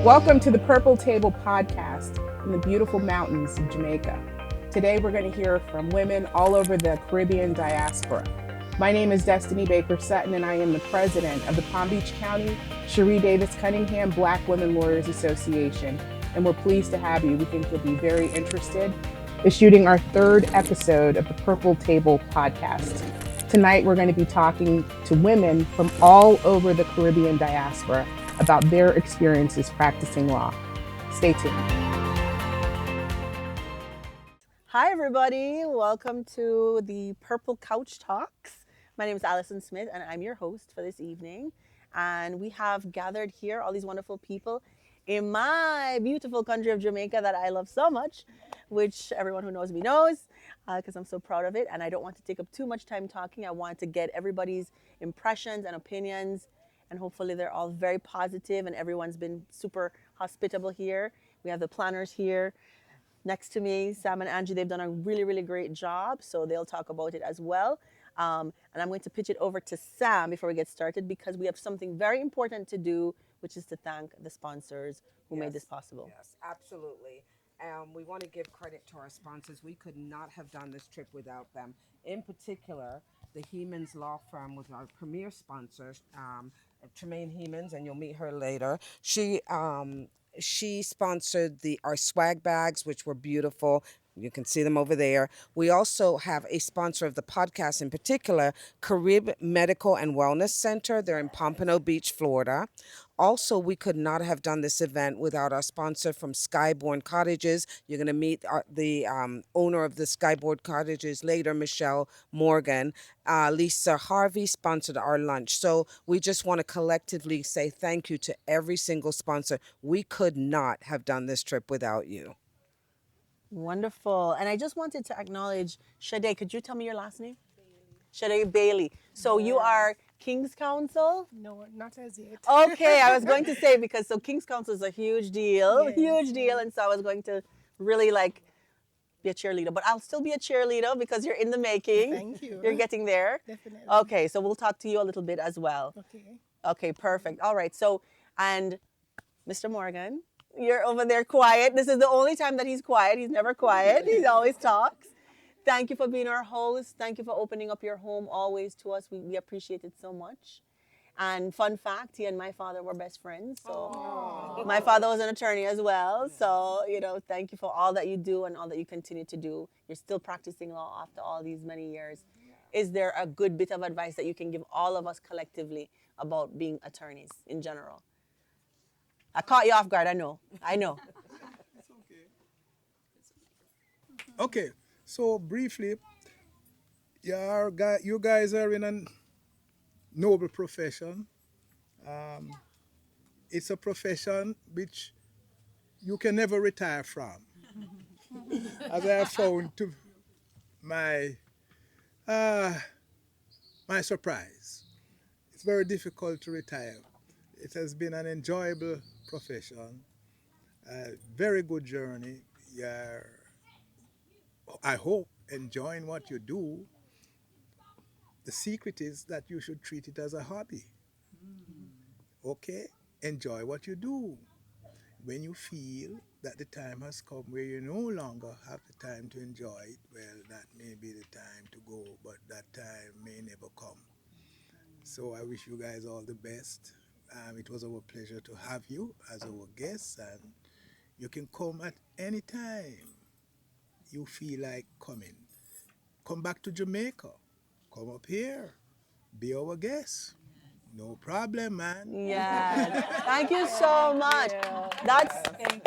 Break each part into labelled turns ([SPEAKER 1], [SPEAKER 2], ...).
[SPEAKER 1] Welcome to the Purple Table podcast in the beautiful mountains of Jamaica. Today we're going to hear from women all over the Caribbean diaspora. My name is Destiny Baker Sutton and I am the president of the Palm Beach County Sheree Davis Cunningham Black Women Lawyers Association, and we're pleased to have you. We think you'll be very interested in shooting our third episode of the Purple Table podcast. Tonight we're going to be talking to women from all over the Caribbean diaspora about their experiences practicing law. Stay tuned.
[SPEAKER 2] Hi everybody, welcome to the Purple Couch Talks. My name is Allison Smith and I'm your host for this evening. And we have gathered here all these wonderful people in my beautiful country of Jamaica that I love so much, which everyone who knows me knows, because I'm so proud of it. And I don't want to take up too much time talking. I want to get everybody's impressions and opinions, and hopefully they're all very positive and everyone's been super hospitable here. We have the planners here next to me, Sam and Angie. They've done a really, really great job, so they'll talk about it as well. And I'm going to pitch it over to Sam before we get started because we have something very important to do, which is to thank the sponsors who made this possible.
[SPEAKER 3] Yes, absolutely. We want to give credit to our sponsors. We could not have done this trip without them. In particular, the Hemans Law Firm was our premier sponsor, Tremaine Hemans, and you'll meet her later. She sponsored our swag bags, which were beautiful. You can see them over there. We also have a sponsor of the podcast in particular, Carib Medical and Wellness Center. They're in Pompano Beach, Florida. Also, we could not have done this event without our sponsor from Skybourne Cottages. You're going to meet the owner of the Skybourne Cottages later, Michelle Morgan. Lisa Harvey sponsored our lunch. So we just want to collectively say thank you to every single sponsor. We could not have done this trip without you.
[SPEAKER 2] Wonderful. And I just wanted to acknowledge Sade. Could you tell me your last name? Sade Bailey. So you are King's Counsel?
[SPEAKER 4] No, not as yet.
[SPEAKER 2] Okay, I was going to say because King's Counsel is a huge deal, and so I was going to really be a cheerleader, but I'll still be a cheerleader because you're in the making.
[SPEAKER 4] Thank you.
[SPEAKER 2] You're getting there.
[SPEAKER 4] Definitely.
[SPEAKER 2] Okay, so we'll talk to you a little bit as well.
[SPEAKER 4] Okay.
[SPEAKER 2] Okay, perfect. All right. So, and Mr. Morgan, you're over there quiet. This is the only time that he's quiet. He's never quiet. He always talks. Thank you for being our host. Thank you for opening up your home always to us. We appreciate it so much. And fun fact, he and my father were best friends. So my father was an attorney as well. So, thank you for all that you do and all that you continue to do. You're still practicing law after all these many years. Is there a good bit of advice that you can give all of us collectively about being attorneys in general? I caught you off guard, I know.
[SPEAKER 5] It's okay. Okay, so briefly, you guys are in a noble profession. It's a profession which you can never retire from. As I have found to my surprise, it's very difficult to retire. It has been an enjoyable profession, a very good journey. You're, I hope, enjoying what you do. The secret is that you should treat it as a hobby. Okay? Enjoy what you do. When you feel that the time has come where you no longer have the time to enjoy it, well, that may be the time to go, but that time may never come. So I wish you guys all the best. It was our pleasure to have you as our guests, and you can come at any time you feel like coming. Come back to Jamaica. Come up here. Be our guest. No problem, man.
[SPEAKER 2] Yes. Thank you so much.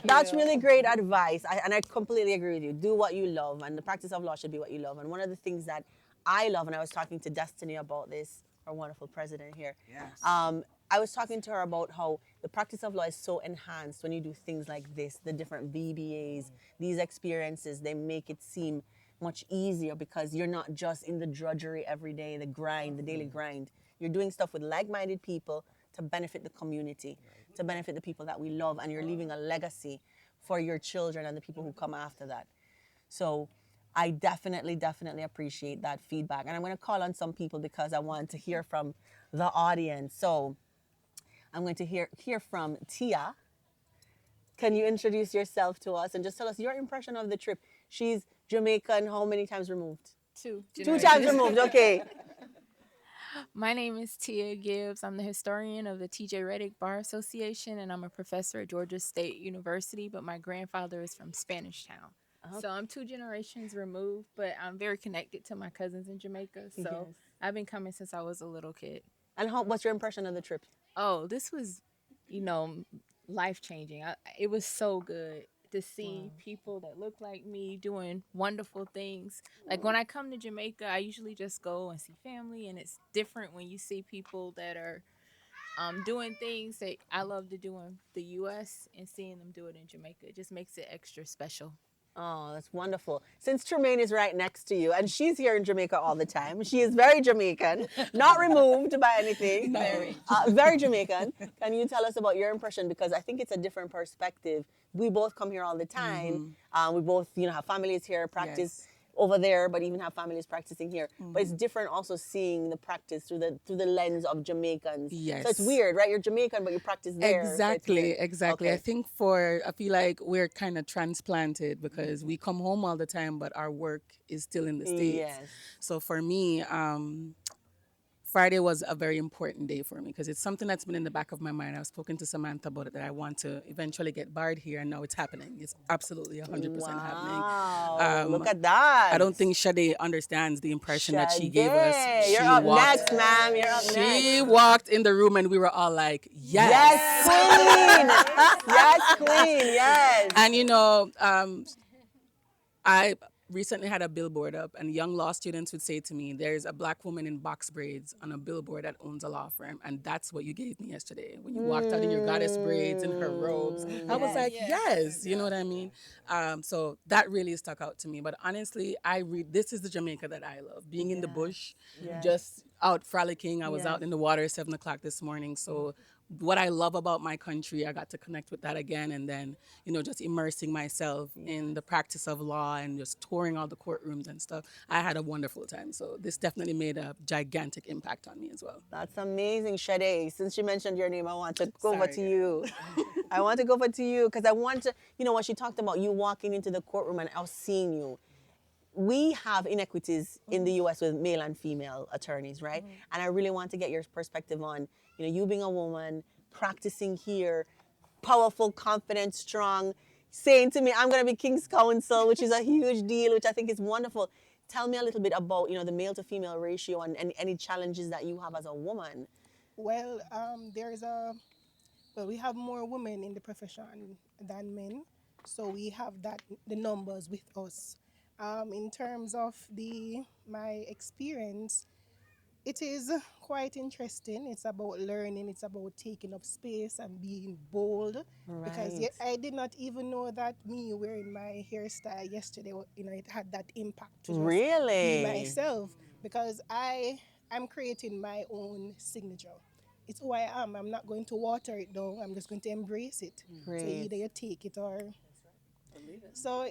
[SPEAKER 2] That's really great advice. And I completely agree with you. Do what you love, and the practice of law should be what you love. And one of the things that I love, and I was talking to Destiny about this, our wonderful president here.
[SPEAKER 3] Yes.
[SPEAKER 2] I was talking to her about how the practice of law is so enhanced when you do things like this, the different VBAs, these experiences, they make it seem much easier because you're not just in the drudgery every day, the grind, the daily grind. You're doing stuff with like-minded people to benefit the community, to benefit the people that we love, and you're leaving a legacy for your children and the people who come after that. So I definitely appreciate that feedback. And I'm going to call on some people because I want to hear from the audience. So I'm going to hear from Tia. Can you introduce yourself to us and just tell us your impression of the trip? She's Jamaican, how many times removed?
[SPEAKER 4] Two
[SPEAKER 2] 2 times
[SPEAKER 4] generations.
[SPEAKER 2] removed, okay.
[SPEAKER 4] My name is Tia Gibbs. I'm the historian of the TJ Reddick Bar Association, and I'm a professor at Georgia State University. But my grandfather is from Spanish Town.
[SPEAKER 2] Uh-huh.
[SPEAKER 4] So I'm 2 generations removed, but I'm very connected to my cousins in Jamaica. So
[SPEAKER 2] Yes.
[SPEAKER 4] I've been coming since I was a little kid.
[SPEAKER 2] And what's your impression of the trip?
[SPEAKER 4] Oh, this was, life changing. It was so good to see people that look like me doing wonderful things. Like when I come to Jamaica, I usually just go and see family, and it's different when you see people that are doing things that I love to do in the U.S. and seeing them do it in Jamaica. It just makes it extra special.
[SPEAKER 2] Oh, that's wonderful. Since Tremaine is right next to you, and she's here in Jamaica all the time, she is very Jamaican, not removed by anything. Very Jamaican. Can you tell us about your impression? Because I think it's a different perspective. We both come here all the time. We both, have families here, practice over there, but even have families practicing here. But it's different also seeing the practice through the lens of Jamaicans.
[SPEAKER 6] Yes.
[SPEAKER 2] So it's weird, right? You're Jamaican, but you practice there. So it's
[SPEAKER 6] Exactly,
[SPEAKER 2] weird.
[SPEAKER 6] exactly.
[SPEAKER 2] Okay.
[SPEAKER 6] I feel like we're kind of transplanted because we come home all the time, but our work is still in the States.
[SPEAKER 2] Yes.
[SPEAKER 6] So for me, Friday was a very important day for me because it's something that's been in the back of my mind. I've spoken to Samantha about it, that I want to eventually get barred here, and now it's happening. It's absolutely 100% happening.
[SPEAKER 2] Wow, look at that.
[SPEAKER 6] I don't think Sade understands the impression that she gave us.
[SPEAKER 2] Sade, you're
[SPEAKER 6] She
[SPEAKER 2] up
[SPEAKER 6] walked-
[SPEAKER 2] next, ma'am. You're up
[SPEAKER 6] She
[SPEAKER 2] next.
[SPEAKER 6] walked in the room and we were all like, yes.
[SPEAKER 2] Yes, queen. Yes, queen. Yes.
[SPEAKER 6] And I recently had a billboard up, and young law students would say to me, there's a black woman in box braids on a billboard that owns a law firm. And that's what you gave me yesterday when you walked out in your goddess braids and her robes. I was like, yes, you know what I mean? So that really stuck out to me. But honestly, this is the Jamaica that I love. Being in the bush, just out frolicking. I was out in the water at 7 o'clock this morning. So what I love about my country, I got to connect with that again, and then, just immersing myself in the practice of law and just touring all the courtrooms and stuff. I had a wonderful time. So this definitely made a gigantic impact on me as well.
[SPEAKER 2] That's amazing, Sade. Since you mentioned your name, I want to go over
[SPEAKER 6] Sorry.
[SPEAKER 2] to you. I want to go over to you because I want to, what she talked about, you walking into the courtroom and I was seeing you. We have inequities in the U.S. with male and female attorneys, right? And I really want to get your perspective on, you being a woman, practicing here, powerful, confident, strong, saying to me, I'm going to be King's Counsel, which is a huge deal, which I think is wonderful. Tell me a little bit about, the male to female ratio and any challenges that you have as a woman.
[SPEAKER 7] Well, we have more women in the profession than men, so we have the numbers with us. In terms of my experience, it is quite interesting. It's about learning. It's about taking up space and being bold. Because
[SPEAKER 2] Right.
[SPEAKER 7] I did not even know that me wearing my hairstyle yesterday, it had that impact to just
[SPEAKER 2] Really?
[SPEAKER 7] be myself. Because I'm creating my own signature. It's who I am. I'm not going to water it down. I'm just going to embrace it. So
[SPEAKER 2] Great.
[SPEAKER 7] either you take it or... So,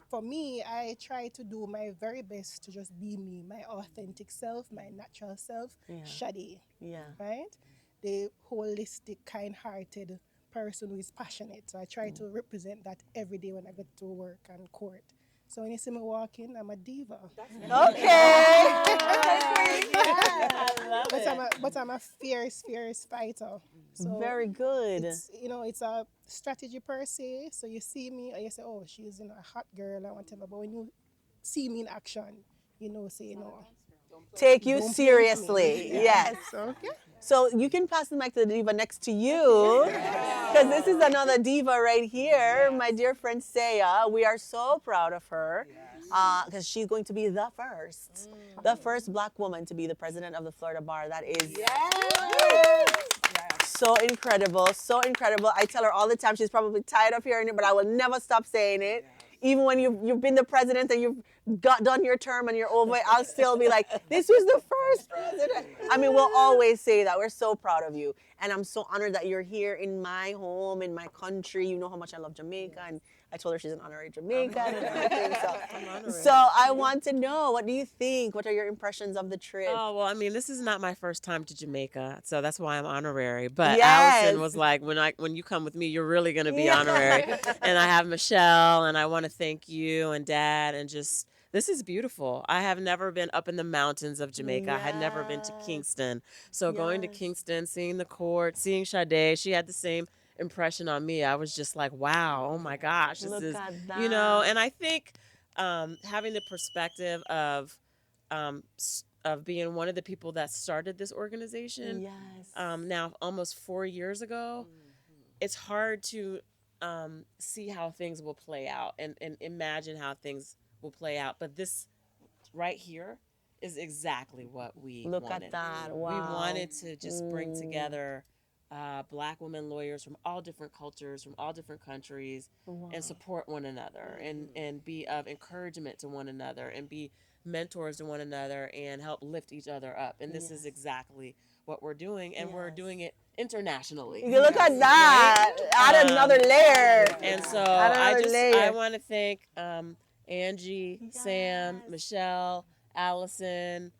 [SPEAKER 7] for me, I try to do my very best to just be me, my authentic self, my natural self, Sade,
[SPEAKER 2] Yeah.
[SPEAKER 7] right? The holistic, kind-hearted person who is passionate. So I try to represent that every day when I get to work and court. So when you see me walking, I'm a diva.
[SPEAKER 2] Okay.
[SPEAKER 7] But I'm a fierce fighter. So
[SPEAKER 2] Very good.
[SPEAKER 7] it's a strategy per se. So you see me, or you say, oh, she's a hot girl or whatever. But when you see me in action, say no.
[SPEAKER 2] Take you
[SPEAKER 7] Don't play with
[SPEAKER 2] seriously.
[SPEAKER 7] me.
[SPEAKER 2] Yes.
[SPEAKER 7] So
[SPEAKER 2] So you can pass the mic to the diva next to you, because this is another diva right here, my dear friend Saya. We are so proud of her, because she's going to be the first Black woman to be the president of the Florida Bar. That is so incredible, so incredible. I tell her all the time, she's probably tired of hearing it, but I will never stop saying it. Even when you've been the president and you've done your term and you're over it, I'll still be like, this was the first president. I mean, we'll always say that. We're so proud of you. And I'm so honored that you're here in my home, in my country. You know how much I love Jamaica, and I told her she's an honorary Jamaican and everything.
[SPEAKER 8] I'm honorary.
[SPEAKER 2] So I want to know, what do you think? What are your impressions of the trip?
[SPEAKER 8] Oh, well, I mean, this is not my first time to Jamaica, so that's why I'm honorary. But
[SPEAKER 2] Yes.
[SPEAKER 8] Allison was like, when you come with me, you're really going to be
[SPEAKER 2] Yeah.
[SPEAKER 8] honorary. And I have Michelle, and I want to thank you and Dad, and just, this is beautiful. I have never been up in the mountains of Jamaica. I had never been to
[SPEAKER 2] Yes.
[SPEAKER 8] Kingston. So going to
[SPEAKER 2] Yes.
[SPEAKER 8] Kingston, seeing the court, seeing Sade, she had the same impression on me. I was just like, wow, oh my gosh, this
[SPEAKER 2] Look
[SPEAKER 8] is,
[SPEAKER 2] at
[SPEAKER 8] and I think having the perspective of being one of the people that started this organization,
[SPEAKER 2] Yes.
[SPEAKER 8] now almost 4 years ago, it's hard to see how things will play out and imagine how things will play out. But this right here is exactly what we
[SPEAKER 2] Look
[SPEAKER 8] wanted.
[SPEAKER 2] at that.
[SPEAKER 8] We
[SPEAKER 2] Wow.
[SPEAKER 8] wanted to just bring together Black women lawyers from all different cultures, from all different countries, and support one another and be of encouragement to one another and be mentors to one another and help lift each other up. And this is exactly what we're doing, and we're doing it internationally.
[SPEAKER 2] You look at that. Add another layer.
[SPEAKER 8] And so
[SPEAKER 2] Add another layer.
[SPEAKER 8] I want to thank Angie, Sam, Michelle, Allison,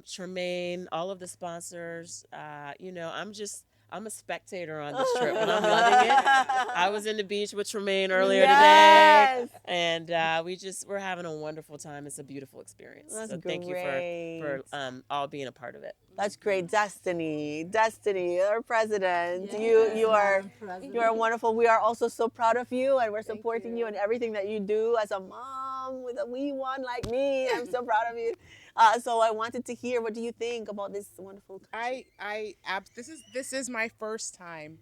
[SPEAKER 8] Tremaine, all of the sponsors. I'm a spectator on this trip, and I'm loving it. I was in the beach with Tremaine earlier
[SPEAKER 2] Yes.
[SPEAKER 8] today, and we're having a wonderful time. It's a beautiful experience.
[SPEAKER 2] That's
[SPEAKER 8] so thank you for all being a part of it.
[SPEAKER 2] That's great. Destiny, our president. You are wonderful. We are also so proud of you, and we're supporting you in everything that you do as a mom with a wee one like me. I'm so proud of you. So I wanted to hear, what do you think about this wonderful country?
[SPEAKER 1] This is my first time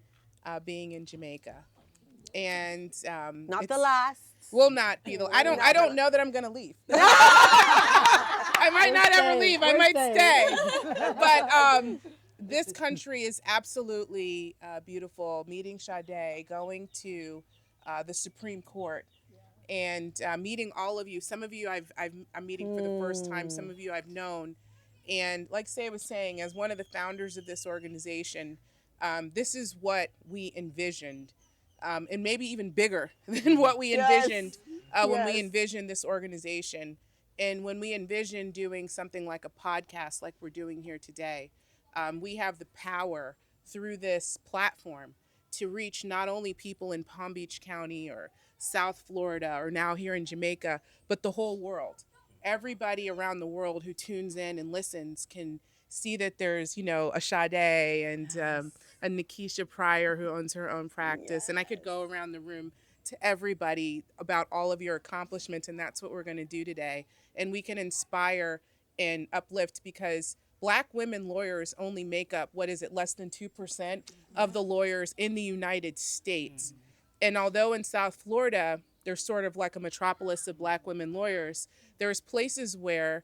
[SPEAKER 1] being in Jamaica, and
[SPEAKER 2] Not the last.
[SPEAKER 1] will not be the. I don't know that I'm gonna leave. I might not ever leave. I might stay. But this country is absolutely beautiful. Meeting Sade, going to the Supreme Court, and meeting all of you. Some of you I'm meeting for the first time. Some of you I've known. And like Say was saying, as one of the founders of this organization, this is what we envisioned, and maybe even bigger than what we envisioned when we envisioned this organization. And when we envisioned doing something like a podcast like we're doing here today, we have the power through this platform to reach not only people in Palm Beach County or South Florida or now here in Jamaica, but the whole world. Everybody around the world who tunes in and listens can see that there's, a Sade and a Nikisha Pryor who owns her own practice. And I could go around the room to everybody about all of your accomplishments, and that's what we're going to do today. And we can inspire and uplift, because Black women lawyers only make up, less than 2% of the lawyers in the United States. And although in South Florida, there's sort of like a metropolis of Black women lawyers, there's places where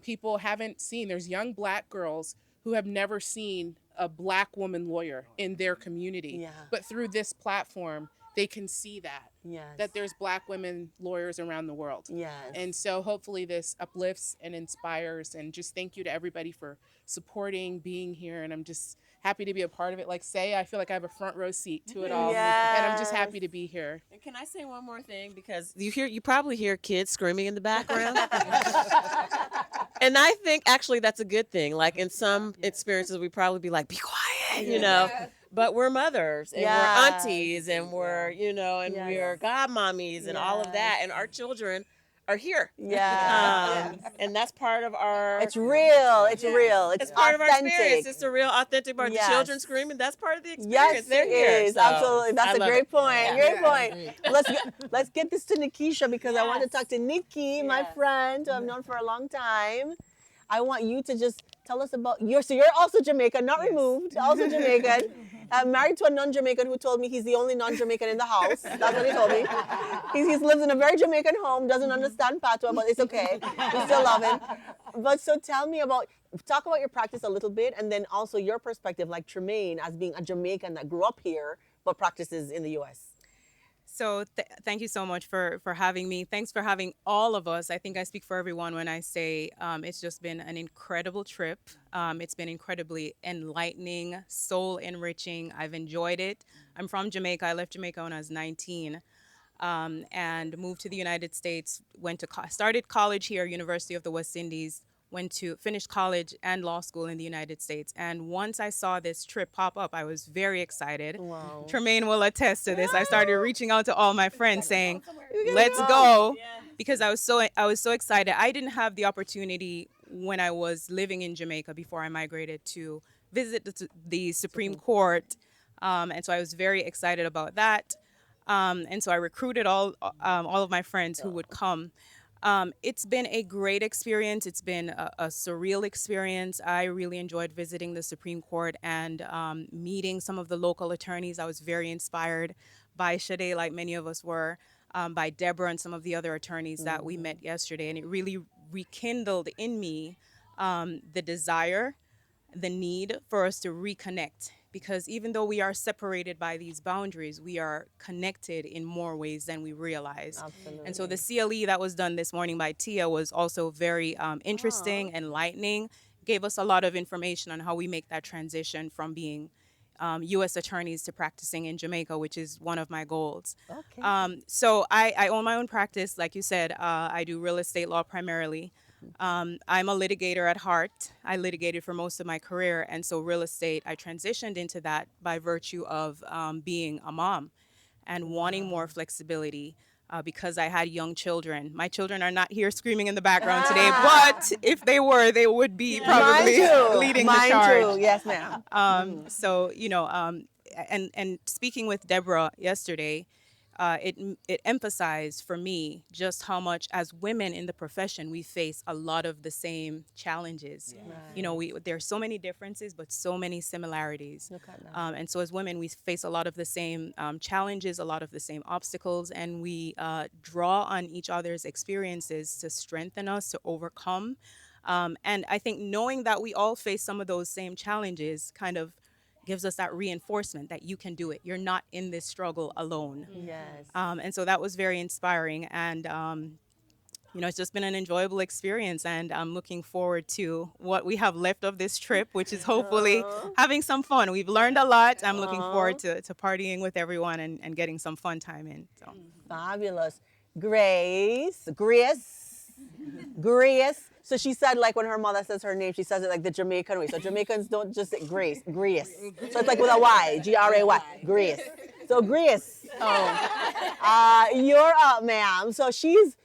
[SPEAKER 1] people haven't seen, there's young Black girls who have never seen a Black woman lawyer in their community.
[SPEAKER 2] Yeah.
[SPEAKER 1] But through this platform, they can see
[SPEAKER 2] Yes.
[SPEAKER 1] that there's Black women lawyers around the world.
[SPEAKER 2] Yes.
[SPEAKER 1] And so hopefully this uplifts and inspires, and just thank you to everybody for supporting, being here. And I'm just happy to be a part of it. Like Say, I feel like I have a front row seat to it all.
[SPEAKER 2] Yes.
[SPEAKER 1] And I'm just happy to be here.
[SPEAKER 8] And can I say one more thing? Because you probably hear kids screaming in the background. And I think actually that's a good thing. Like in some experiences, we probably be like, be quiet, But we're mothers and we're aunties and we're, and we're godmommies and all of that. And our children are here.
[SPEAKER 2] Yeah.
[SPEAKER 8] And that's part of our...
[SPEAKER 2] It's real. It's real. It's
[SPEAKER 8] part
[SPEAKER 2] authentic.
[SPEAKER 8] of our experience. It's the real authentic part.
[SPEAKER 2] Yes.
[SPEAKER 8] The children screaming, that's part of the experience.
[SPEAKER 2] Yes,
[SPEAKER 8] They're
[SPEAKER 2] it
[SPEAKER 8] here.
[SPEAKER 2] is.
[SPEAKER 8] So
[SPEAKER 2] Absolutely. That's
[SPEAKER 8] I
[SPEAKER 2] a
[SPEAKER 8] love
[SPEAKER 2] great
[SPEAKER 8] it.
[SPEAKER 2] point.
[SPEAKER 8] Yeah.
[SPEAKER 2] Great point. Let's get this to Nikisha, because I want to talk to Nikki, my friend, who I've known for a long time. I want you to just tell us about so you're also Jamaican, not removed, also Jamaican. Married to a non-Jamaican who told me he's the only non-Jamaican in the house. That's what he told me. He lives in a very Jamaican home, doesn't understand patois, but it's okay. We still love him. But so talk about your practice a little bit, and then also your perspective, like Tremaine, as being a Jamaican that grew up here but practices in the U.S.
[SPEAKER 9] So thank you so much for having me. Thanks for having all of us. I think I speak for everyone when I say it's just been an incredible trip. It's been incredibly enlightening, soul enriching. I've enjoyed it. I'm from Jamaica. I left Jamaica when I was 19. and moved to the United States. Started college here, University of the West Indies. Finished college and law school in the United States. And once I saw this trip pop up, I was very excited.
[SPEAKER 2] Wow.
[SPEAKER 9] Tremaine will attest to this. I started reaching out to all my friends saying, "Let's go," because I was so excited. I didn't have the opportunity when I was living in Jamaica before I migrated to visit the Supreme Court, and so I was very excited about that. And so I recruited all of my friends who would come. It's been a great experience. It's been a surreal experience. I really enjoyed visiting the Supreme Court and meeting some of the local attorneys. I was very inspired by Sade, like many of us were, by Deborah and some of the other attorneys that we met yesterday. And it really rekindled in me the desire, the need for us to reconnect, because even though we are separated by these boundaries, we are connected in more ways than we realize.
[SPEAKER 2] Absolutely.
[SPEAKER 9] And so the CLE that was done this morning by Tia was also very interesting, enlightening, gave us a lot of information on how we make that transition from being U.S. attorneys to practicing in Jamaica, which is one of my goals.
[SPEAKER 2] Okay.
[SPEAKER 9] So I own my own practice. Like you said, I do real estate law primarily. I'm a litigator at heart. I litigated for most of my career. And so real estate, I transitioned into that by virtue of being a mom and wanting more flexibility. Because I had young children. My children are not here screaming in the background today, but if they were, they would be probably leading the charge.
[SPEAKER 2] Mine too. Yes, ma'am.
[SPEAKER 9] So and speaking with Deborah yesterday, it emphasized for me just how much as women in the profession we face a lot of the same challenges. There's so many differences but so many similarities.
[SPEAKER 2] Look at that.
[SPEAKER 9] And so as women we face a lot of the same challenges, a lot of the same obstacles, and we draw on each other's experiences to strengthen us, to overcome. And I think knowing that we all face some of those same challenges kind of gives us that reinforcement that you can do it. You're not in this struggle alone.
[SPEAKER 2] Yes.
[SPEAKER 9] And so that was very inspiring. And, it's just been an enjoyable experience. And I'm looking forward to what we have left of this trip, which is hopefully having some fun. We've learned a lot. I'm looking forward to partying with everyone and getting some fun time in. So.
[SPEAKER 2] Fabulous. Grace. So she said, like, when her mother says her name, she says it like the Jamaican way. So Jamaicans don't just say Grace. So it's like with a Y, Gray. Grace. So Grace, you're up, ma'am. So she is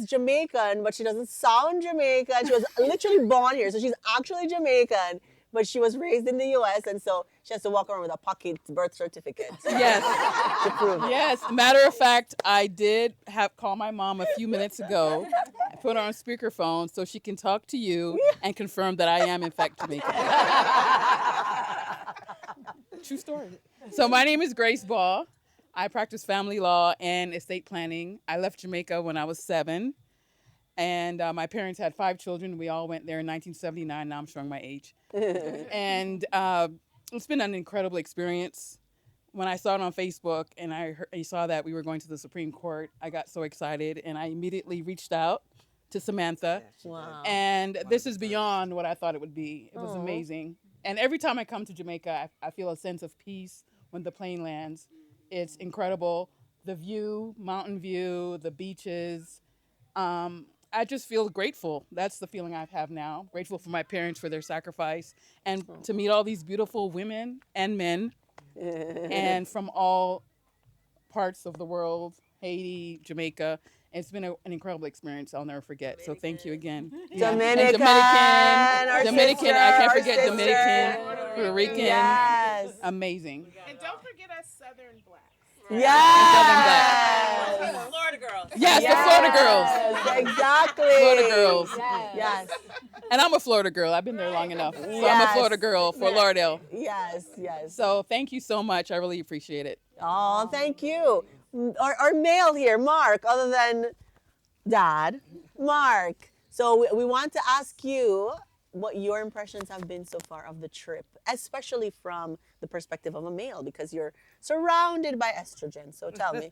[SPEAKER 2] Jamaican, but she doesn't sound Jamaican. She was literally born here, so she's actually Jamaican, but she was raised in the U.S., and so she has to walk around with a pocket birth certificate.
[SPEAKER 6] Yes.
[SPEAKER 2] To prove it.
[SPEAKER 6] Yes. Matter of fact, I did call my mom a few minutes ago. I put her on speakerphone so she can talk to you and confirm that I am in fact Jamaican. True story. So my name is Grace Ball. I practice family law and estate planning. I left Jamaica when I was 7. And my parents had 5 children. We all went there in 1979. Now I'm showing my age. And it's been an incredible experience. When I saw it on Facebook and I saw that we were going to the Supreme Court, I got so excited and I immediately reached out to Samantha.
[SPEAKER 2] Wow.
[SPEAKER 6] And this is beyond what I thought it would be. It was amazing. And every time I come to Jamaica, I feel a sense of peace when the plane lands. It's incredible. The view, mountain view, the beaches. I just feel grateful. That's the feeling I have now. Grateful for my parents for their sacrifice and to meet all these beautiful women and men and from all parts of the world, Haiti, Jamaica. It's been an incredible experience I'll never forget. So thank you again.
[SPEAKER 2] Dominican,
[SPEAKER 6] Dominican, I can't forget Dominican, Puerto Rican.
[SPEAKER 2] Yes.
[SPEAKER 6] Amazing.
[SPEAKER 1] And don't forget us Southern Blacks.
[SPEAKER 2] Yes.
[SPEAKER 8] Florida girls.
[SPEAKER 6] Yes, the Florida girls.
[SPEAKER 2] Exactly.
[SPEAKER 6] Florida girls.
[SPEAKER 2] Yes.
[SPEAKER 6] And I'm a Florida girl. I've been there long enough. So I'm a
[SPEAKER 2] Yes.
[SPEAKER 6] Florida girl for Lauderdale.
[SPEAKER 2] Yes.
[SPEAKER 6] So thank you so much. I really appreciate it.
[SPEAKER 2] Oh, thank you. Our male here, Mark, other than Dad, Mark. So we want to ask you what your impressions have been so far of the trip, especially from the perspective of a male, because you're surrounded by estrogen. So tell me.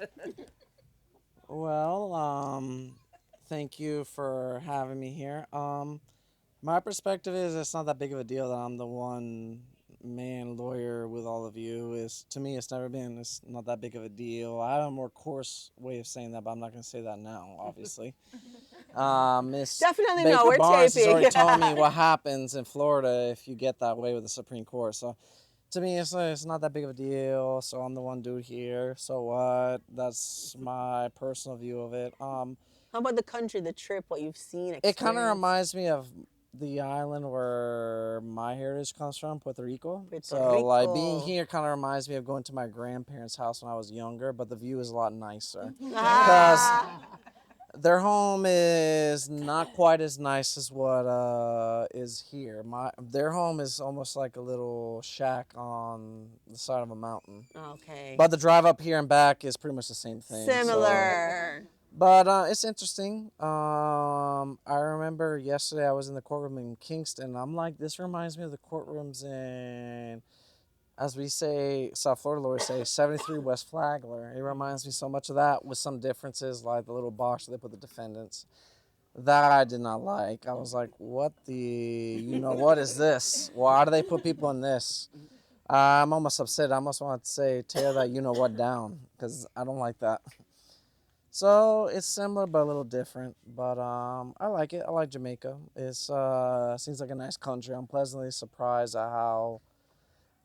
[SPEAKER 10] Well, thank you for having me here. My perspective is it's not that big of a deal that I'm the one man lawyer with all of you. is, to me, it's never been. It's not that big of a deal. I have a more coarse way of saying that, but I'm not going to say that now, obviously. Miss
[SPEAKER 2] Definitely no,
[SPEAKER 10] Baker
[SPEAKER 2] we're
[SPEAKER 10] Barnes has
[SPEAKER 2] taping.
[SPEAKER 10] already told me what happens in Florida if you get that way with the Supreme Court. So to me, it's not that big of a deal. So I'm the one dude here. So what? That's my personal view of it.
[SPEAKER 2] How about the country, the trip, what you've seen,
[SPEAKER 10] It kind of
[SPEAKER 2] experienced?
[SPEAKER 10] reminds me of the island where my heritage comes from, Puerto Rico.
[SPEAKER 2] Puerto
[SPEAKER 10] So like
[SPEAKER 2] Rico.
[SPEAKER 10] being here kind of reminds me of going to my grandparents' house when I was younger, but the view is a lot nicer.
[SPEAKER 2] Ah.
[SPEAKER 10] Their home is not quite as nice as what is here. Their home is almost like a little shack on the side of a mountain.
[SPEAKER 2] Okay.
[SPEAKER 10] But the drive up here and back is pretty much the same thing.
[SPEAKER 2] Similar.
[SPEAKER 10] But it's interesting. I remember yesterday I was in the courtroom in Kingston. I'm like, this reminds me of the courtrooms in, as we say, South Florida lawyers say, 73 West Flagler. It reminds me so much of that with some differences, like the little box they put the defendants. That I did not like. I was like, what what is this? Why do they put people in this? I'm almost upset. I almost want to say, tear that what down, because I don't like that. So it's similar but a little different. But I like it. I like Jamaica. It's seems like a nice country. I'm pleasantly surprised at how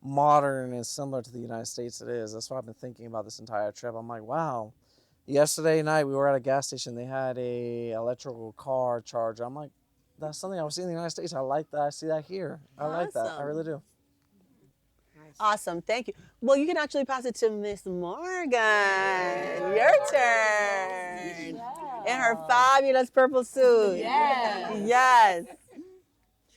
[SPEAKER 10] modern and similar to the United States it is. That's what I've been thinking about this entire trip. I'm like, wow. Yesterday night we were at a gas station. They had a electrical car charger. I'm like, that's something I was seeing in the United States. I like that. I see that here. I like that. I really do.
[SPEAKER 2] Awesome, thank you. Well, you can actually pass it to Miss Morgan. Your turn. In her fabulous purple suit. Yes.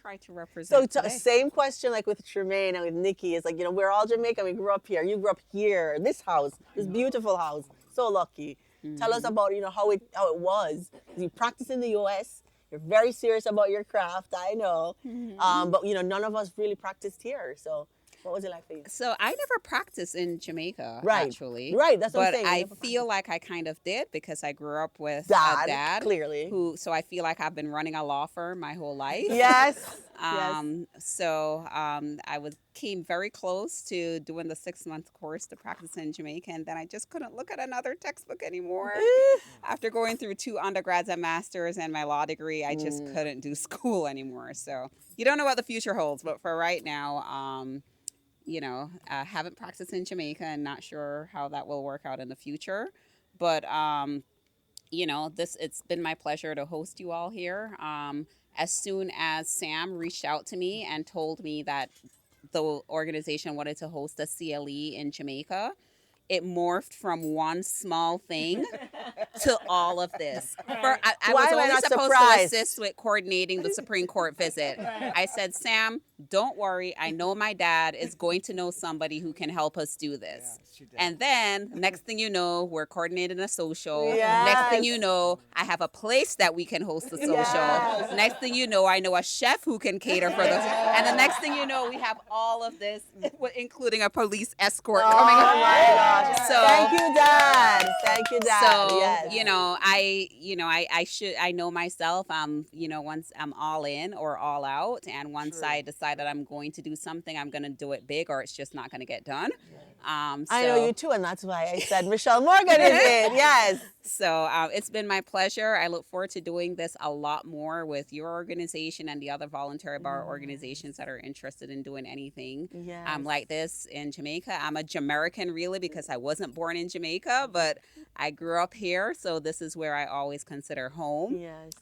[SPEAKER 11] Try to represent.
[SPEAKER 2] So same question like with Tremaine and with Nikki. It's like, we're all Jamaican. We grew up here. You grew up here. This house, this beautiful house. So lucky. Tell us about, how it was. You practice in the U.S. You're very serious about your craft. I know. But, none of us really practiced here. So what was it like for you?
[SPEAKER 11] So I never practiced in Jamaica,
[SPEAKER 2] Right.
[SPEAKER 11] actually.
[SPEAKER 2] Right, that's what I'm saying.
[SPEAKER 11] But
[SPEAKER 2] You
[SPEAKER 11] I
[SPEAKER 2] never
[SPEAKER 11] feel like I kind of did because I grew up with
[SPEAKER 2] Dad,
[SPEAKER 11] a dad.
[SPEAKER 2] clearly.
[SPEAKER 11] So I feel like I've been running a law firm my whole life.
[SPEAKER 2] Yes.
[SPEAKER 11] So I came very close to doing the 6-month course to practice in Jamaica, and then I just couldn't look at another textbook anymore. After going through 2 undergrads and masters and my law degree, I just couldn't do school anymore. So you don't know what the future holds, but for right now, haven't practiced in Jamaica and not sure how that will work out in the future. But, it's been my pleasure to host you all here. As soon as Sam reached out to me and told me that the organization wanted to host a CLE in Jamaica, it morphed from one small thing to all of this. I was only supposed to assist with coordinating the Supreme Court visit. I said, Sam, don't worry. I know my dad is going to know somebody who can help us do this. And then next thing you know, we're coordinating a social. Next thing you know, I have a place that we can host the social. Next thing you know, I know a chef who can cater for this. And the next thing you know, we have all of this, including a police escort coming up.
[SPEAKER 2] Oh my gosh.
[SPEAKER 11] So
[SPEAKER 2] thank you, Dad. Thank you, Dad.
[SPEAKER 11] So
[SPEAKER 2] yes.
[SPEAKER 11] I know myself. Once I'm all in or all out, and once I decide that I'm going to do something, I'm going to do it big, or it's just not going to get done.
[SPEAKER 2] I know you too, and that's why I said Michelle Morgan is it. Yes.
[SPEAKER 11] So it's been my pleasure. I look forward to doing this a lot more with your organization and the other voluntary bar organizations that are interested in doing anything like this in Jamaica. I'm a Jamaican really because I wasn't born in Jamaica, but I grew up here. So this is where I always consider home.
[SPEAKER 2] Yes.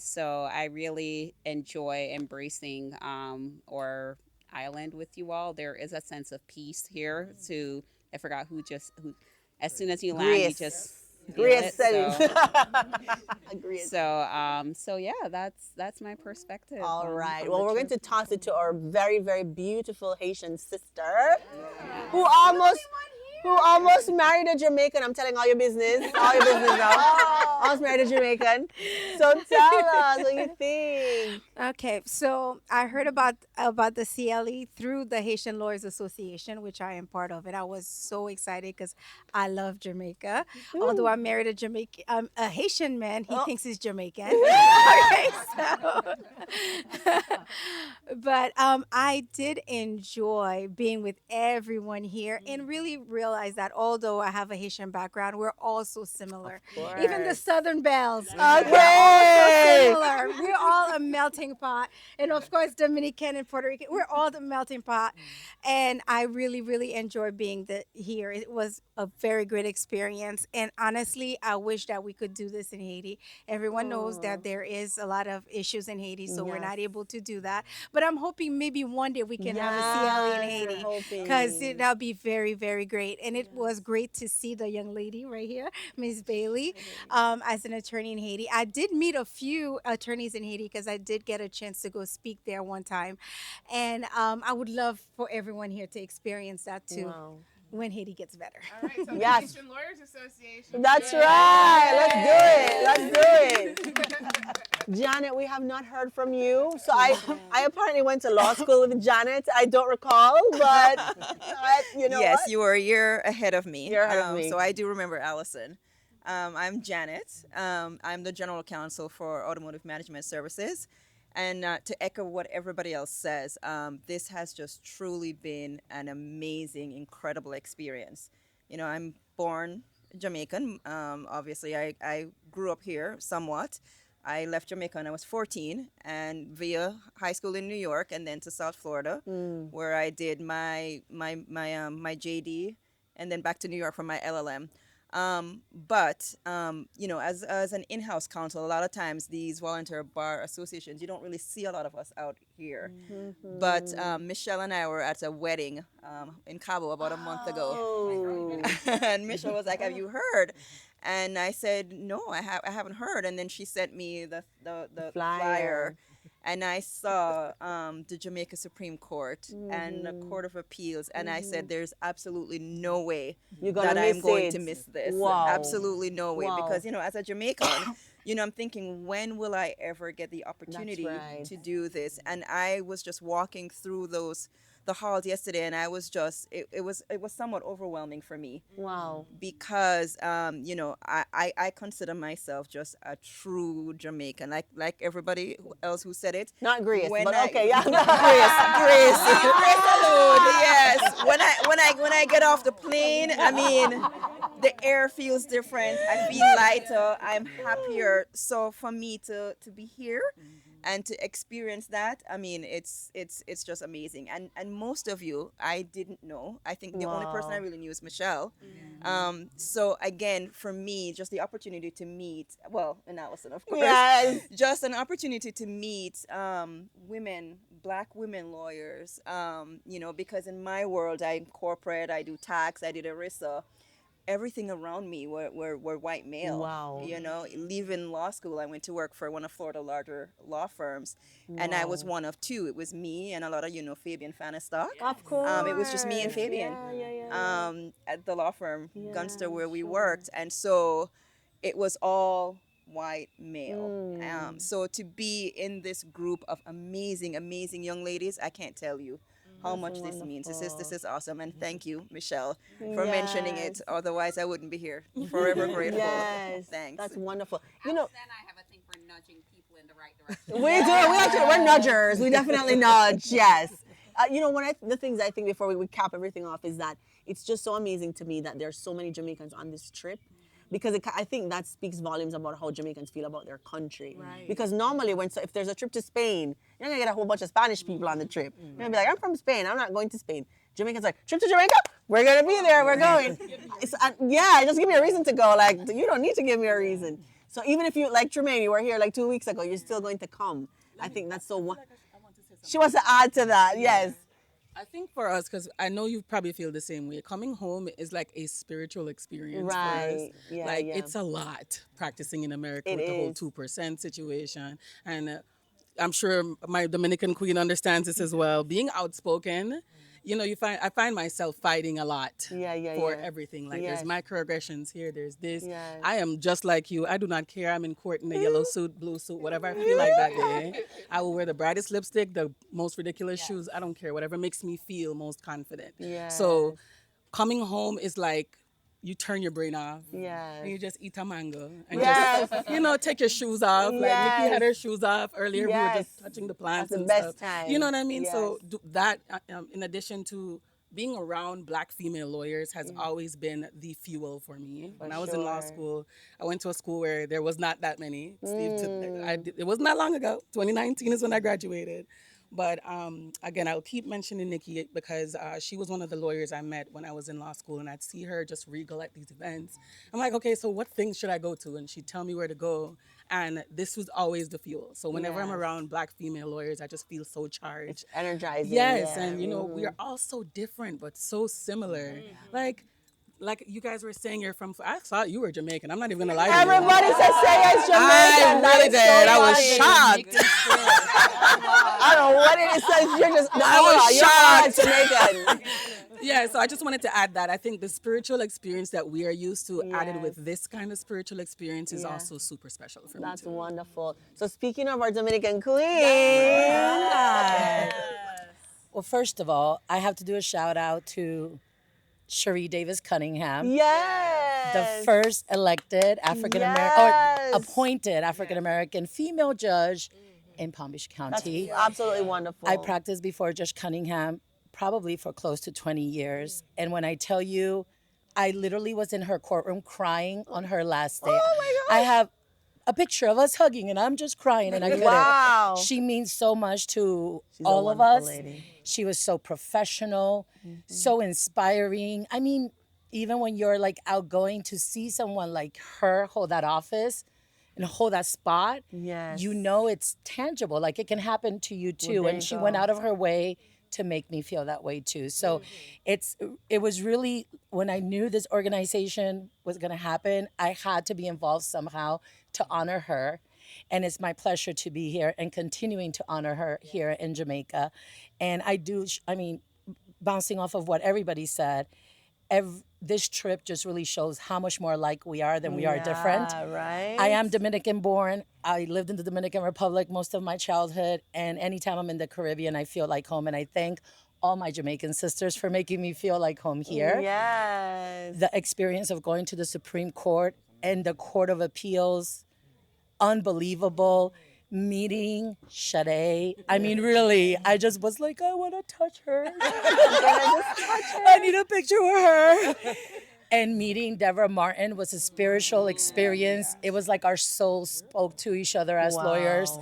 [SPEAKER 11] So I really enjoy embracing our island with you all. There is a sense of peace here I forgot who as soon as you land, you just
[SPEAKER 2] Grace said
[SPEAKER 11] it. So yeah, that's my perspective.
[SPEAKER 2] All right. Well, we're going to toss it to our very, very beautiful Haitian sister who almost who almost married a Jamaican. I'm telling all your business. All your business now. Almost married a Jamaican. So tell us what you think.
[SPEAKER 12] Okay, so I heard about the CLE through the Haitian Lawyers Association, which I am part of, and I was so excited because I love Jamaica. Although I married a Jamaican, a Haitian man, he thinks he's Jamaican. Okay, so, but I did enjoy being with everyone here and really realize that although I have a Haitian background, we're all so similar. Even the Southern Belles, we're all so similar. We're all a melting pot, and of course Dominican and Puerto Rican, we're all the melting pot. And I really, really enjoyed being here. It was a very great experience, and honestly, I wish that we could do this in Haiti. Everyone knows that there is a lot of issues in Haiti, so we're not able to do that. But I'm hoping maybe one day we can have a CLE in Haiti, because that'll be very, very great. And it was great to see the young lady right here, Miss Bailey, as an attorney in Haiti. I did meet a few attorneys in Haiti because I did get a chance to go speak there one time, and I would love for everyone here to experience that too.
[SPEAKER 2] Wow.
[SPEAKER 12] When Haiti gets better.
[SPEAKER 1] All right, so
[SPEAKER 2] Yes.
[SPEAKER 1] the Haitian Lawyers Association.
[SPEAKER 2] That's right. Let's do it. Janet, we have not heard from you. So I apparently went to law school with Janet. I don't recall, but you know
[SPEAKER 13] yes,
[SPEAKER 2] what?
[SPEAKER 13] you were a year ahead of me.
[SPEAKER 2] You're ahead of me.
[SPEAKER 13] So I do remember Allison. I'm Janet. I'm the general counsel for Automotive Management Services. And to echo what everybody else says, this has just truly been an amazing, incredible experience. You know, I'm born Jamaican. Obviously, I grew up here somewhat. I left Jamaica when I was 14 and via high school in New York and then to South Florida, where I did my JD and then back to New York for my LLM. But you know, as an in-house counsel, a lot of times these volunteer bar associations, you don't really see a lot of us out here. But Michelle and I were at a wedding in Cabo about a month ago, and Michelle was like, "Have you heard?" And I said, "No, I haven't heard." And then she sent me the flyer. And I saw the Jamaica Supreme Court and the Court of Appeals, and I said, "There's absolutely no way that I'm going to miss this.
[SPEAKER 2] Wow.
[SPEAKER 13] Absolutely no way."
[SPEAKER 2] Wow.
[SPEAKER 13] Because, you know, as a Jamaican, you know, I'm thinking, when will I ever get the opportunity to do this? And I was just walking through the halls yesterday, and I was just, it was somewhat overwhelming for me.
[SPEAKER 2] Wow.
[SPEAKER 13] Because you know, I consider myself just a true Jamaican, like everybody else who said it.
[SPEAKER 2] Not Grace,
[SPEAKER 13] When
[SPEAKER 2] but
[SPEAKER 13] I-
[SPEAKER 2] okay, yeah.
[SPEAKER 13] Grace alone, yes. When I get off the plane, I mean, the air feels different. I feel lighter. I'm happier. So for me to be here and to experience that, I mean, it's just amazing. And most of you I didn't know. I think the only person I really knew is Michelle. So again, for me, just the opportunity to meet, well, and Allison, of course, just an opportunity to meet women, Black women lawyers, you know, because in my world, I'm corporate, I do tax, I did ERISA. Everything around me were white male.
[SPEAKER 2] Wow.
[SPEAKER 13] You know, leaving law school, I went to work for one of Florida's larger law firms, and I was one of two. It was me and a lot of, you know, Fabian Fanistock.
[SPEAKER 2] Of course.
[SPEAKER 13] It was just me and Fabian at the law firm Gunster where we worked, and so it was all white male. So to be in this group of amazing, amazing young ladies, I can't tell you how much this means. This is awesome, and thank you, Michelle, for mentioning it. Otherwise, I wouldn't be here. Forever grateful.
[SPEAKER 2] Yes,
[SPEAKER 13] Thanks.
[SPEAKER 2] that's wonderful. You know,
[SPEAKER 11] Then I have a thing for nudging people in the right direction.
[SPEAKER 2] we're nudgers. We definitely nudge. Yes. You know, the things I think before we cap everything off is that it's just so amazing to me that there's so many Jamaicans on this trip. Because I think that speaks volumes about how Jamaicans feel about their country. Right. Because normally, if there's a trip to Spain, you're not gonna get a whole bunch of Spanish people on the trip. You're gonna be like, "I'm from Spain. I'm not going to Spain." Jamaicans like, "Trip to Jamaica? We're gonna be there. We're going." Just give me a reason to go. Like, you don't need to give me a reason. So even if you, like Tremaine, you were here like 2 weeks ago, you're still going to come. I think that's so. She wants to add to that. Yes.
[SPEAKER 6] I think for us, because I know you probably feel the same way, coming home is like a spiritual experience for us.
[SPEAKER 2] Yeah,
[SPEAKER 6] like, it's a lot practicing in America with the whole 2% situation. And I'm sure my Dominican queen understands this as well. Being outspoken I find myself fighting a lot for
[SPEAKER 2] yeah.
[SPEAKER 6] everything. Like
[SPEAKER 2] Yes.
[SPEAKER 6] there's microaggressions here, there's this.
[SPEAKER 2] Yes.
[SPEAKER 6] I am just like you. I do not care. I'm in court in a yellow suit, blue suit, whatever I feel like that day. I will wear the brightest lipstick, the most ridiculous shoes. I don't care. Whatever makes me feel most confident.
[SPEAKER 2] Yes.
[SPEAKER 6] So coming home is like you turn your brain off
[SPEAKER 2] Yes.
[SPEAKER 6] and you just eat a mango and
[SPEAKER 2] Yes.
[SPEAKER 6] just take your shoes off. Like Nikki had her shoes off earlier. We were
[SPEAKER 2] Yes.
[SPEAKER 6] just touching the plants
[SPEAKER 2] That's the
[SPEAKER 6] and
[SPEAKER 2] best
[SPEAKER 6] stuff.
[SPEAKER 2] time.
[SPEAKER 6] You know what I mean?
[SPEAKER 2] Yes.
[SPEAKER 6] So that in addition to being around Black female lawyers has always been the fuel for me. When I was in law
[SPEAKER 2] sure.
[SPEAKER 6] school, I went to a school where there was not that many. It wasn't that long ago. 2019 is when I graduated. But again, I'll keep mentioning Nikki because she was one of the lawyers I met when I was in law school, and I'd see her just regal at these events. I'm like, okay, so what things should I go to? And she'd tell me where to go. And this was always the fuel. So whenever I'm
[SPEAKER 2] Yes.
[SPEAKER 6] around Black female lawyers, I just feel so charged.
[SPEAKER 2] It's energizing.
[SPEAKER 6] Yes,
[SPEAKER 2] yeah.
[SPEAKER 6] and we are all so different but so similar. Like you guys were saying, you're from. I thought you were Jamaican. I'm not even gonna lie to you.
[SPEAKER 2] Everybody says say it's Jamaican.
[SPEAKER 6] I really did. I was shocked.
[SPEAKER 2] I don't know what it is. Says you're just. No,
[SPEAKER 6] I was shocked.
[SPEAKER 2] You're Jamaican.
[SPEAKER 6] Yeah, so I just wanted to add that. I think the spiritual experience that we are used to, added with
[SPEAKER 2] Yes.
[SPEAKER 6] this kind of spiritual experience, is
[SPEAKER 2] Yeah.
[SPEAKER 6] also super special for me.
[SPEAKER 2] That's
[SPEAKER 6] too.
[SPEAKER 2] wonderful. So speaking of our Dominican queen.
[SPEAKER 14] Well, first of all, I have to do a shout out to Sheree Davis Cunningham.
[SPEAKER 2] Yes.
[SPEAKER 14] The first elected appointed African American female judge in Palm Beach County.
[SPEAKER 2] That's absolutely wonderful.
[SPEAKER 14] I practiced before Judge Cunningham probably for close to 20 years. And when I tell you, I literally was in her courtroom crying on her last day.
[SPEAKER 2] Oh my gosh.
[SPEAKER 14] I have a picture of us hugging and I'm just crying and I couldn't.
[SPEAKER 2] Wow.
[SPEAKER 14] She means so much to
[SPEAKER 2] She's a
[SPEAKER 14] all of
[SPEAKER 2] wonderful
[SPEAKER 14] us.
[SPEAKER 2] lady.
[SPEAKER 14] She was so professional, so inspiring. I mean, even when you're like outgoing, to see someone like her hold that office and hold that spot,
[SPEAKER 2] Yes.
[SPEAKER 14] you know it's tangible. Like it can happen to you too.
[SPEAKER 2] there
[SPEAKER 14] And
[SPEAKER 2] you
[SPEAKER 14] she
[SPEAKER 2] go.
[SPEAKER 14] went out of her way to make me feel that way too. So it was really, when I knew this organization was gonna happen, I had to be involved somehow to honor her. And it's my pleasure to be here and continuing to honor her here in Jamaica. And bouncing off of what everybody said, this trip just really shows how much more alike we are than we are different.
[SPEAKER 2] Right.
[SPEAKER 14] I am Dominican born. I lived in the Dominican Republic most of my childhood. And anytime I'm in the Caribbean, I feel like home. And I thank all my Jamaican sisters for making me feel like home here.
[SPEAKER 2] Yes.
[SPEAKER 14] The experience of going to the Supreme Court and the Court of Appeals, unbelievable. Meeting Sheree. I mean, really, I just was like, I want to touch her. I need a picture with her. And meeting Deborah Martin was a spiritual experience. It was like our souls spoke to each other as lawyers.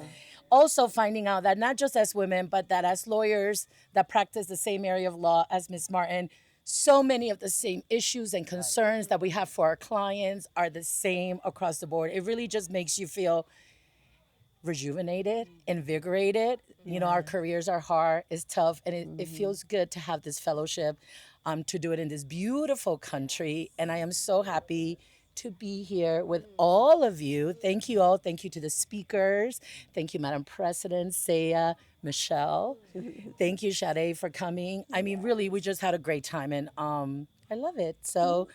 [SPEAKER 14] Also finding out that not just as women, but that as lawyers that practice the same area of law as Ms. Martin, so many of the same issues and concerns that we have for our clients are the same across the board. It really just makes you feel rejuvenated, invigorated. You know, our careers are hard, it's tough, and it feels good to have this fellowship, to do it in this beautiful country. And I am so happy to be here with all of you. Thank you all. Thank you to the speakers. Thank you, Madam President, Saya, Michelle. Thank you, Sheree, for coming. I mean, really, we just had a great time, and I love it. So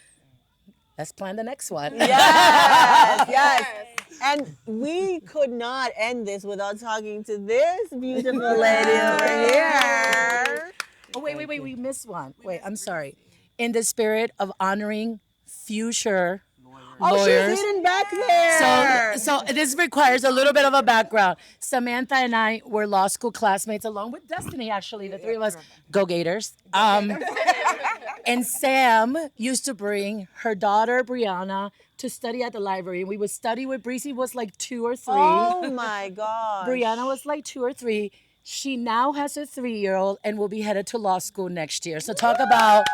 [SPEAKER 14] let's plan the next one.
[SPEAKER 2] Yes, yes. And we could not end this without talking to this beautiful lady over here.
[SPEAKER 14] Oh, wait, we missed one. Wait, I'm sorry. In the spirit of honoring future lawyers.
[SPEAKER 2] She's sitting back there.
[SPEAKER 14] So this requires a little bit of a background. Samantha and I were law school classmates along with Destiny, actually, the three of us. Go Gators. And Sam used to bring her daughter, Brianna, to study at the library. We would study with Breezy was like 2 or 3.
[SPEAKER 2] Oh my gosh.
[SPEAKER 14] Brianna was like 2 or 3. She now has a 3-year-old and will be headed to law school next year. So talk about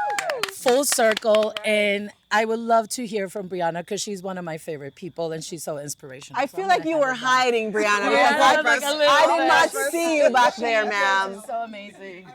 [SPEAKER 14] full circle. And I would love to hear from Brianna because she's one of my favorite people and she's so inspirational.
[SPEAKER 2] I feel like you were hiding, Brianna. Because I did not see you back there, ma'am.
[SPEAKER 14] It's so amazing.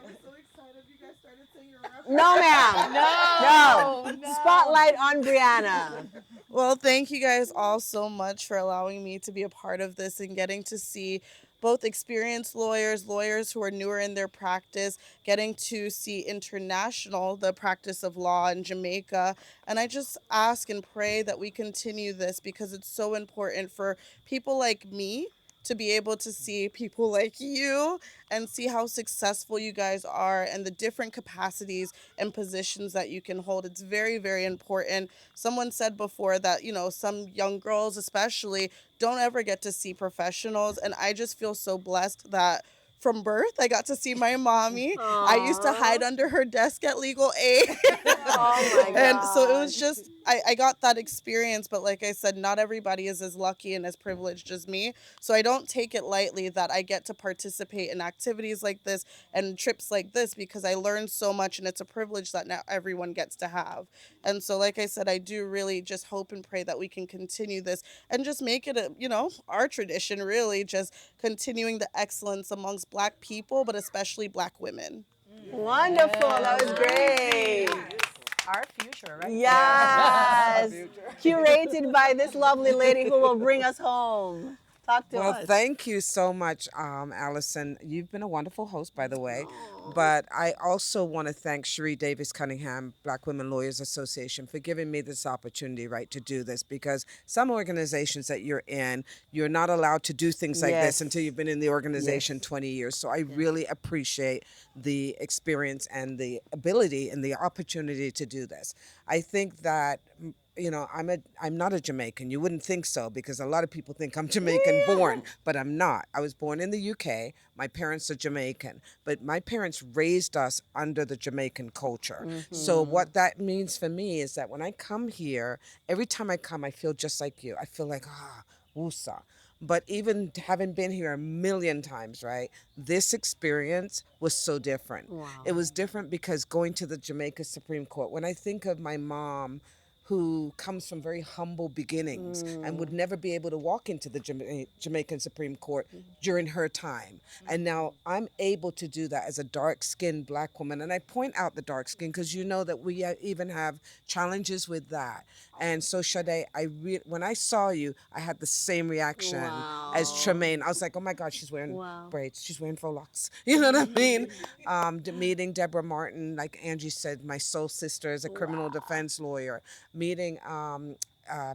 [SPEAKER 2] No, ma'am. No. Spotlight on Brianna.
[SPEAKER 15] Well, thank you guys all so much for allowing me to be a part of this and getting to see both experienced lawyers, lawyers who are newer in their practice, getting to see the practice of law in Jamaica. And I just ask and pray that we continue this because it's so important for people like me to be able to see people like you and see how successful you guys are and the different capacities and positions that you can hold. It's very, very important. Someone said before that, some young girls especially don't ever get to see professionals. And I just feel so blessed that from birth, I got to see my mommy. I used to hide under her desk at legal aid.
[SPEAKER 2] Oh my
[SPEAKER 15] And so it was
[SPEAKER 2] God.
[SPEAKER 15] just, I got that experience. But like I said, not everybody is as lucky and as privileged as me. So I don't take it lightly that I get to participate in activities like this and trips like this because I learned so much and it's a privilege that not everyone gets to have. And so, like I said, I do really just hope and pray that we can continue this and just make it our tradition, really, just continuing the excellence amongst Black people, but especially Black women.
[SPEAKER 2] Wonderful. That was great.
[SPEAKER 14] Our future, right?
[SPEAKER 2] Yes. Curated by this lovely lady who will bring us home. Talk to
[SPEAKER 3] Well,
[SPEAKER 2] us.
[SPEAKER 3] thank you so much, Allison. You've been a wonderful host, by the way. But I also want to thank Sheree Davis Cunningham, Black Women Lawyers Association, for giving me this opportunity, right, to do this. Because some organizations that you're in, you're not allowed to do things like this until you've been in the organization 20 years. So I really appreciate the experience and the ability and the opportunity to do this. I think that I'm not a Jamaican. You wouldn't think so because a lot of people think I'm Jamaican born, but I'm not. I was born in the UK. My parents are Jamaican, but my parents raised us under the Jamaican culture. So what that means for me is that when I come here, every time I come, I feel just like you. I feel like, Wusa. But even having been here a million times, right, this experience was so different. It was different because going to the Jamaica Supreme Court, when I think of my mom, who comes from very humble beginnings and would never be able to walk into the Jamaican Supreme Court during her time. And now I'm able to do that as a dark-skinned Black woman. And I point out the dark skin because you know that we even have challenges with that. And so, Sade, when I saw you, I had the same reaction as Tremaine. I was like, oh my God, she's wearing braids. She's wearing faux locks. You know what I mean? Meeting Deborah Martin, like Angie said, my soul sister is a criminal defense lawyer. Meeting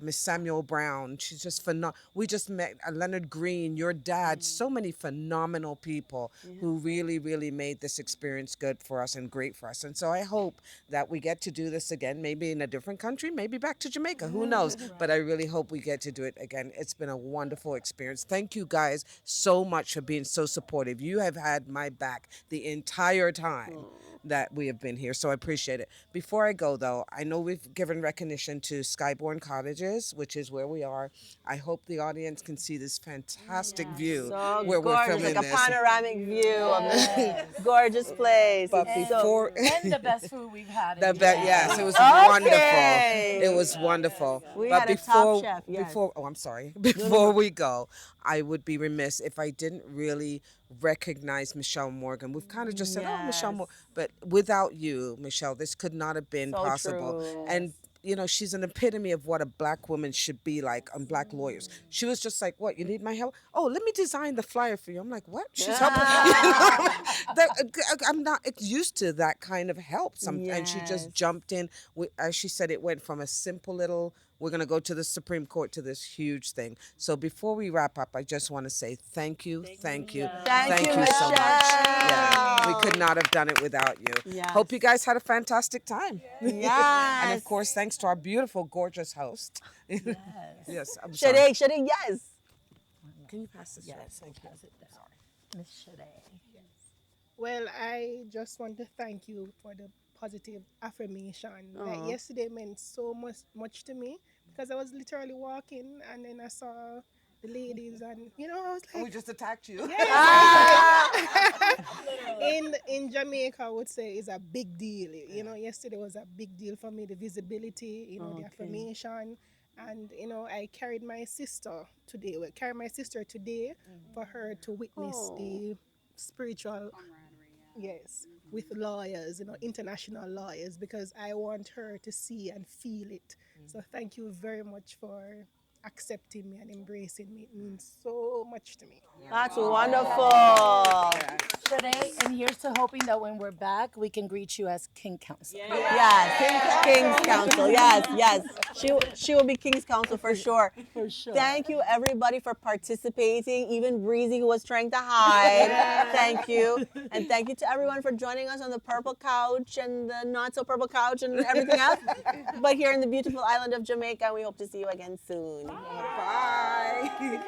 [SPEAKER 3] Miss Samuel Brown. She's just phenomenal. We just met Leonard Green, your dad, so many phenomenal people who really, really made this experience good for us and great for us. And so I hope that we get to do this again, maybe in a different country, maybe back to Jamaica, who knows? But I really hope we get to do it again. It's been a wonderful experience. Thank you guys so much for being so supportive. You have had my back the entire time that we have been here, so I appreciate it. Before I go, though, I know we've given recognition to Skybourne Cottages, which is where we are. I hope the audience can see this fantastic view
[SPEAKER 2] So
[SPEAKER 3] where we're
[SPEAKER 2] gorgeous,
[SPEAKER 3] filming
[SPEAKER 2] like a
[SPEAKER 3] this.
[SPEAKER 2] panoramic view of this gorgeous place.
[SPEAKER 3] But
[SPEAKER 2] It's
[SPEAKER 3] before
[SPEAKER 14] And the best food we've had.
[SPEAKER 3] yes, it was
[SPEAKER 2] Okay.
[SPEAKER 3] wonderful. It was wonderful.
[SPEAKER 2] We
[SPEAKER 3] But
[SPEAKER 2] had a top chef, yes.
[SPEAKER 3] I'm sorry. Before we go, I would be remiss if I didn't really recognize Michelle Morgan. We've kind of just said, oh, Michelle Morgan. But without you, Michelle, this could not have been
[SPEAKER 2] So
[SPEAKER 3] possible.
[SPEAKER 2] true.
[SPEAKER 3] And she's an epitome of what a Black woman should be like on Black lawyers. She was just like, what, you need my help? Oh, let me design the flyer for you. I'm like, what? She's helping. I'm not used to that kind of help. And she just jumped in. As she said, it went from a simple little, we're going to go to the Supreme Court to this huge thing. So before we wrap up, I just want to say thank you so much. Yeah, we could not have done it without you.
[SPEAKER 2] Yes.
[SPEAKER 3] Hope you guys had a fantastic time.
[SPEAKER 2] Yes.
[SPEAKER 3] And of course, thanks to our beautiful, gorgeous host. Yes, I'm sorry.
[SPEAKER 2] Sheree, yes.
[SPEAKER 3] Can you pass this?
[SPEAKER 14] Yes,
[SPEAKER 3] Thank you.
[SPEAKER 14] pass it down. Miss Sheree.
[SPEAKER 7] Well, I just want to thank you for the positive affirmation. Like yesterday meant so much to me because I was literally walking and then I saw the ladies and I was like,
[SPEAKER 3] We just attacked you.
[SPEAKER 7] in Jamaica, I would say is a big deal. Yesterday was a big deal for me. The visibility, the affirmation, and I carried my sister today. Well, carried my sister today for her to witness the spiritual. Yes, with lawyers, international lawyers, because I want her to see and feel it. So thank you very much for accepting me and embracing me. It means so much to me.
[SPEAKER 2] That's wonderful.
[SPEAKER 14] Today, and here's to hoping that when we're back, we can greet you as King Council.
[SPEAKER 2] Yes, King's Council. Yes. She will be King's Council for sure.
[SPEAKER 14] For sure.
[SPEAKER 2] Thank you, everybody, for participating. Even Breezy, who was trying to hide. Thank you. And thank you to everyone for joining us on the purple couch and the not so purple couch and everything else. But here in the beautiful island of Jamaica, we hope to see you again soon.
[SPEAKER 3] Bye.